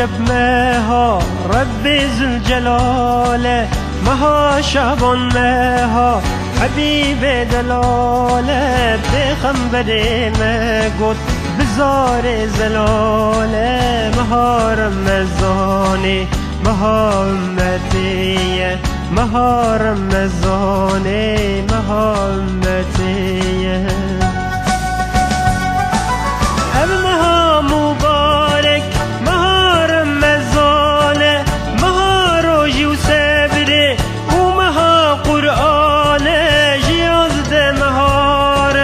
رجب مها رب ذوالجلال، مها شعبان مها حبیب دلال، پیغمبر مگود بزار زلال، مها رمضان مها امتی، مها رمضان مها امتی. مها مبارک مها رمضان، مها روزی و صبر و مها قرآن، جیاز ده مهار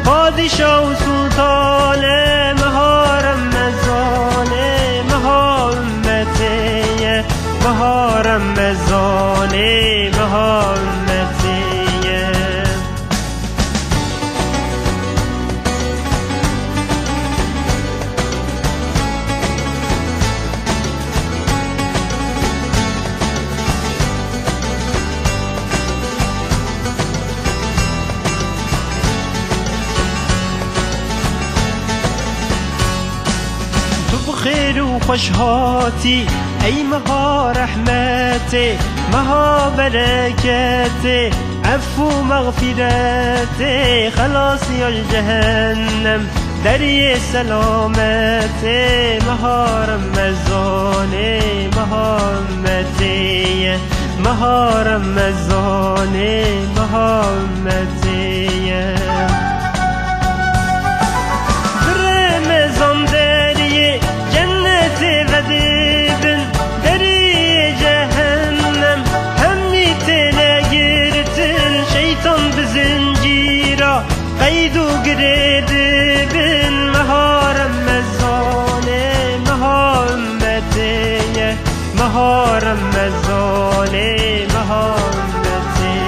پادشاه و سلطان، مها رمضان مها امتی، مها رمضان مها امتی. خير وخشهاتي أي مها رحمتي، مها بركاتي عفو مغفرتي، خلاص يا جهنم دري سلامتي، مها رمضان مها أمتي، مها رمضان مها أمتي. وديبن دري جهنم همي تلاقيرتن، شيطان بزنجيرة قيدو قريدبن، مها رمضان مها أمتي، مها رمضان مها أمتي.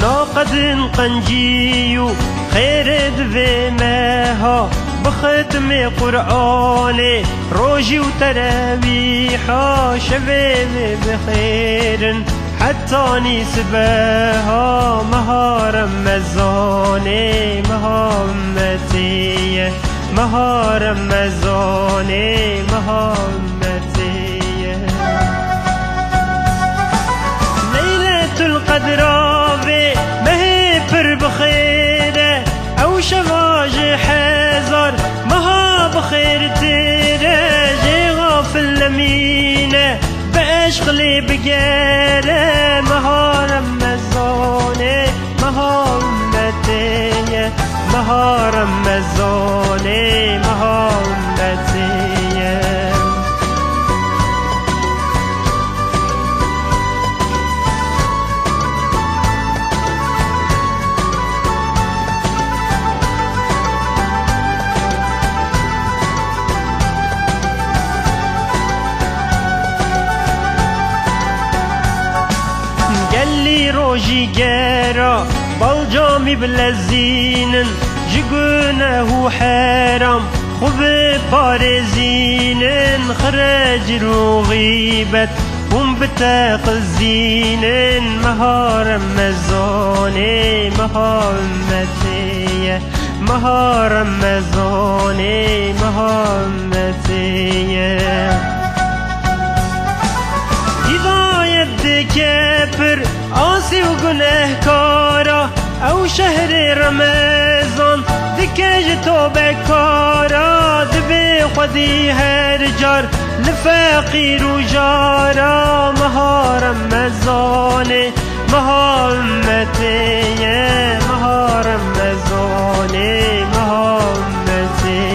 ناقد قنجيو خير دفمها بختم قرآن روجي وتراويحا، شباب بخير حتى نسبها، مها رمضان مها أمتي، مها رمضان مها أمتي. ليلة القدر بخير او شواج حزر، مها بخير تيرا جي غافل لمينة بعشق لي بقيرة، مها رمضان مها أمتي، مها رمضان مها أمتي. روجي جارا بالجامي بلزينن، جقونه حرام خب بارزينن، خرج رغيبت هم بتاق الزينن، مها رمضان مها أمتي، مها رمضان مها أمتي. هداية كبر آسي وگنهکارا او شهر رمضان دکج توبه کارا، دبی خودی هر جار لفقیر و جارا، مها رمضان مها أمتي، مها رمضان مها أمتي.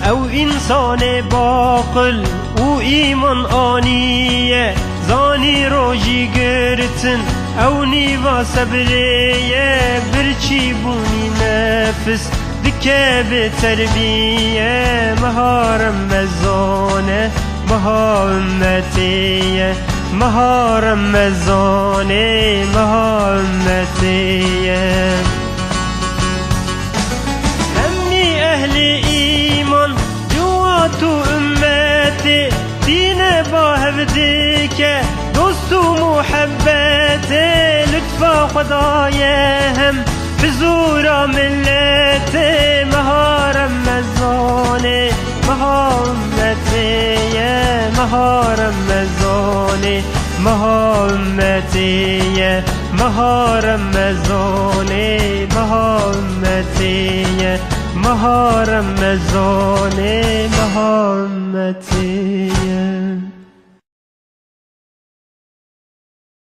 او انسان باقل و ایمان آنیه زانی روژی گرتن او نیوا صبریه برچی بونی نفس دکه به تربیه مهارم مزانه مها امتیه مهارم مزانه مها امتیه همی اهل ایمان جوات و امتی دین با هفته که دوست و محبت لطفا خدای هم بزورا ملت مهارم مزانه مها امتیه مهارم مزانه مها امتیه مهارم مزانه مها امتیه مهارم مزانه مها امتیه